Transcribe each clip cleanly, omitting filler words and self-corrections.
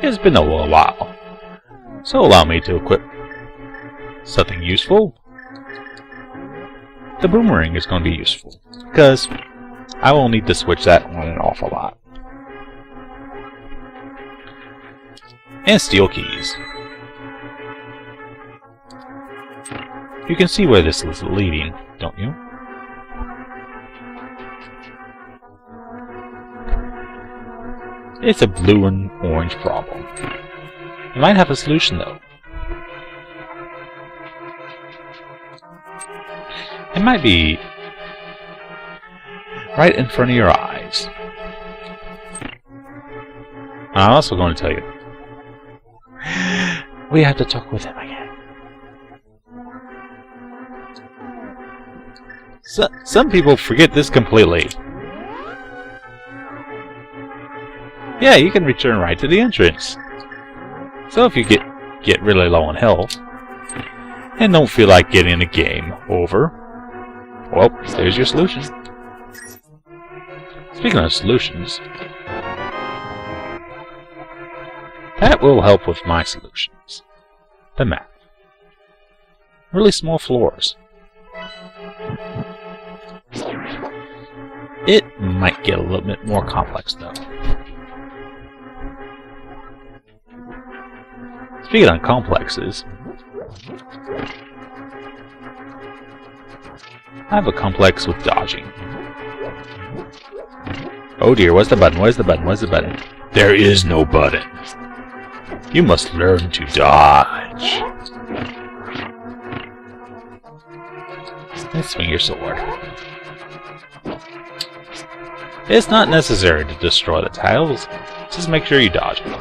It's been a little while, so allow me to equip something useful. The boomerang is going to be useful, because I will need to switch that on and off a lot. And steel keys. You can see where this is leading, don't you? It's a blue and orange problem. It might have a solution though. It might be right in front of your eyes. I'm also going to tell you, we have to talk with him again. Some people forget this completely. Yeah, you can return right to the entrance. So if you get really low on health and don't feel like getting the game over, well, there's your solution. Speaking of solutions, that will help with my solutions. The map. Really small floors. It might get a little bit more complex though. Speaking of complexes, I have a complex with dodging. Oh dear, where's the button? Where's the button? Where's the button? There is no button. You must learn to dodge. And swing your sword. It's not necessary to destroy the tiles, just make sure you dodge them.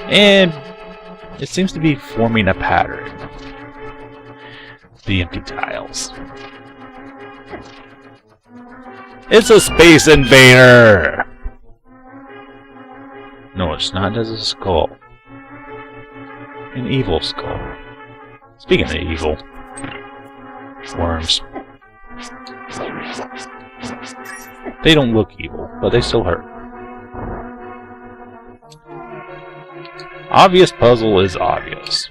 And it seems to be forming a pattern. The empty tiles. It's a space invader! No, it's not. It's a skull. An evil skull. Speaking of evil, worms. They don't look evil, but they still hurt. Obvious puzzle is obvious.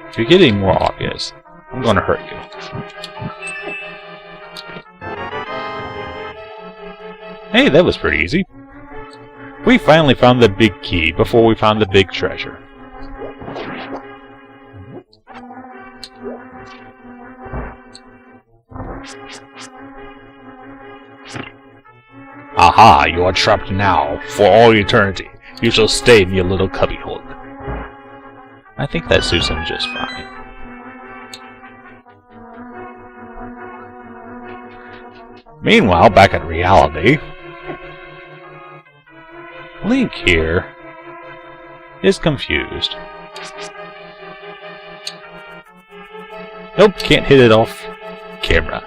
If you're getting more obvious, I'm going to hurt you. Hey, that was pretty easy. We finally found the big key before we found the big treasure. Aha, you are trapped now, for all eternity. You shall stay in your little cubbyhole. I think that suits him just fine. Meanwhile, back in reality, Link here is confused. Nope, can't hit it off camera.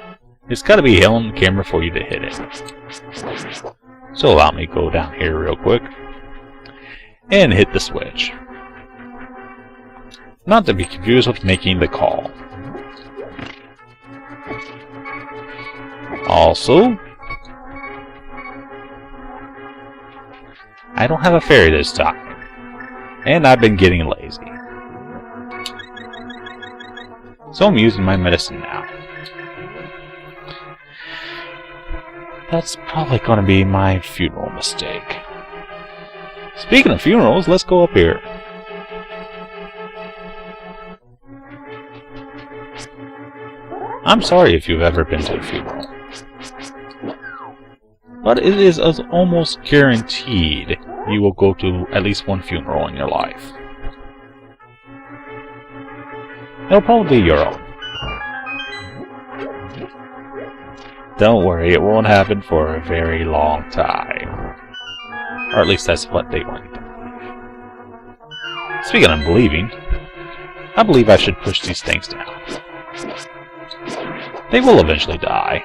It's gotta be on camera for you to hit it. So allow me to go down here real quick and hit the switch. Not to be confused with making the call. Also, I don't have a fairy this time, and I've been getting lazy. So I'm using my medicine now. That's probably going to be my funeral mistake. Speaking of funerals, let's go up here. I'm sorry if you've ever been to a funeral, but it is almost guaranteed you will go to at least one funeral in your life. It'll probably be your own. Don't worry, it won't happen for a very long time. Or at least that's what they want you to believe. Speaking of believing, I believe I should push these things down. They will eventually die.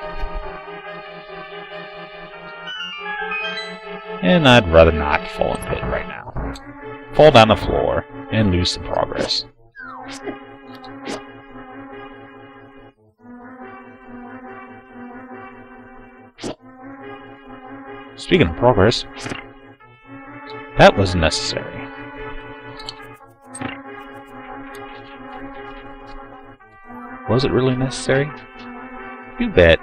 And I'd rather not fall in pit right now. Fall down the floor and lose some progress. Speaking of progress, that was necessary. Was it really necessary? You bet.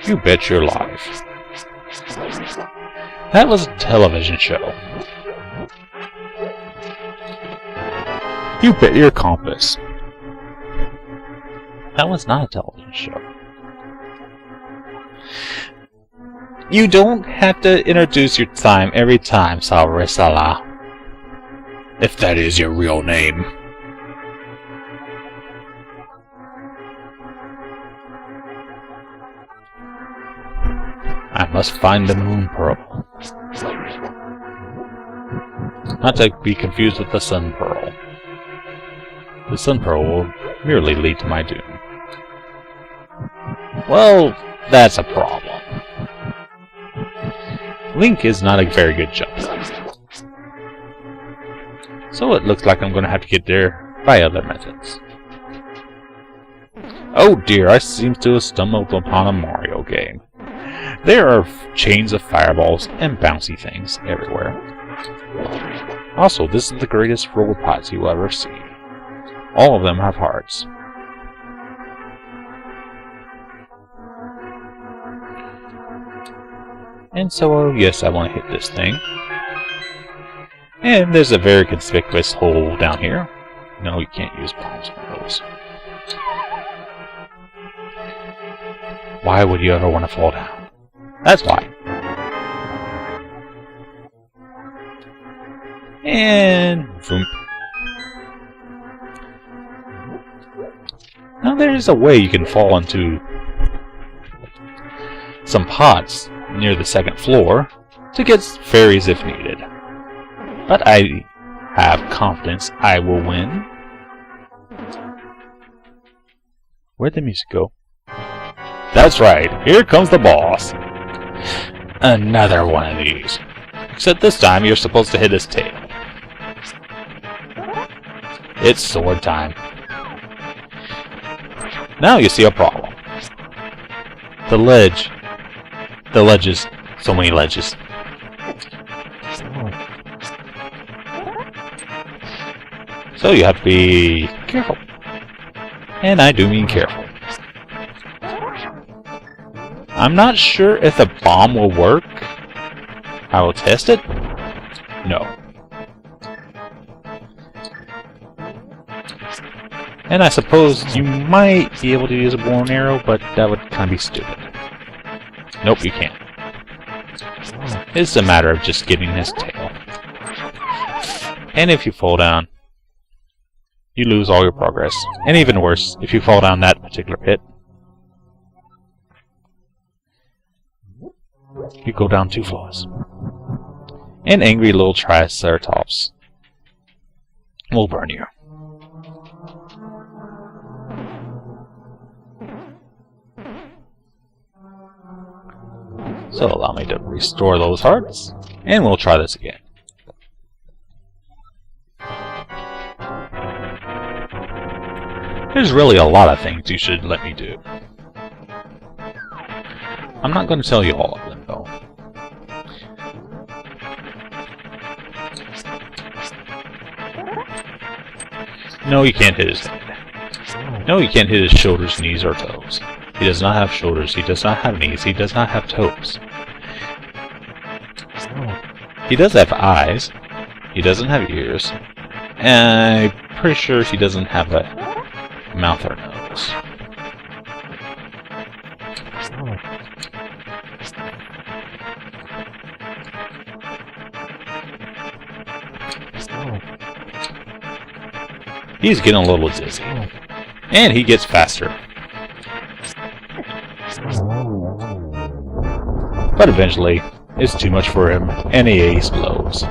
You bet your life. That was a television show. You bet your compass. That was not a television show. You don't have to introduce your time every time, Sarisala. If that is your real name. I must find the moon pearl. Not to be confused with the sun pearl. The sun pearl will merely lead to my doom. Well, that's a problem. Link is not a very good jumper. So it looks like I'm going to have to get there by other methods. Oh dear, I seem to have stumbled upon a Mario game. There are chains of fireballs and bouncy things everywhere. Also, this is the greatest robots you will ever see. All of them have hearts. And so, yes, I want to hit this thing. And there's a very conspicuous hole down here. No, you can't use bombs for those. Why would you ever want to fall down? That's why. And boom. Now there's a way you can fall into some pots near the second floor to get fairies if needed. But I have confidence I will win. Where'd the music go? That's right, here comes the boss. Another one of these. Except this time you're supposed to hit his tail. It's sword time. Now you see a problem. The ledges. So many ledges. So you have to be careful. And I do mean careful. I'm not sure if the bomb will work. I will test it. No. And I suppose you might be able to use a bow and arrow, but that would kind of be stupid. Nope, you can't. It's a matter of just getting his tail. And if you fall down, you lose all your progress. And even worse, if you fall down that particular pit, you go down 2 floors. An angry little Triceratops will burn you. So allow me to restore those hearts, and we'll try this again. There's really a lot of things you should let me do. I'm not going to tell you all of them, though. No, you can't hit his head. No, you can't hit his shoulders, knees, or toes. He does not have shoulders, he does not have knees, he does not have toes. He does have eyes, he doesn't have ears, and I'm pretty sure he doesn't have a mouth or nose. He's getting a little dizzy. And he gets faster. But eventually, it's too much for him, and he explodes.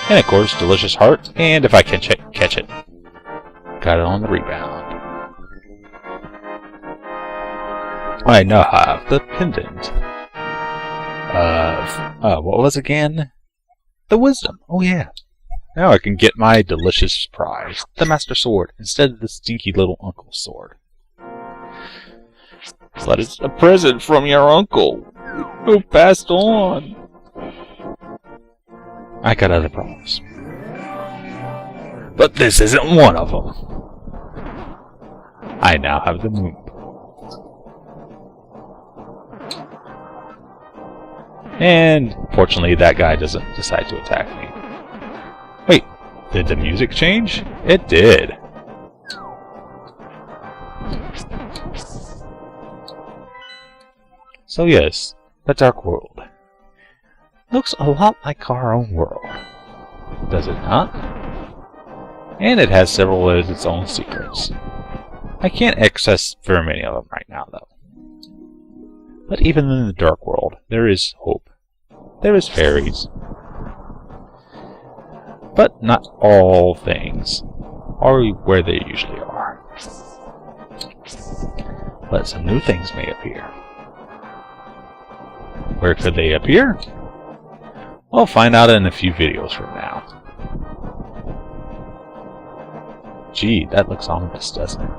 And of course, delicious heart, and if I can catch it. Got it on the rebound. I now have the pendant of, what was it again? The wisdom. Oh yeah. Now I can get my delicious prize, the Master Sword, instead of the stinky little uncle's sword. But it's a present from your uncle, who passed on. I got other problems. But this isn't one of them. I now have the moon. And fortunately, that guy doesn't decide to attack me. Wait, did the music change? It did. So yes, the Dark World. Looks a lot like our own world. Does it not? And it has several of its own secrets. I can't access very many of them right now, though. But even in the Dark World, there is hope. There is fairies. But not all things are where they usually are. But some new things may appear. Where could they appear? We'll find out in a few videos from now. Gee, that looks ominous, doesn't it?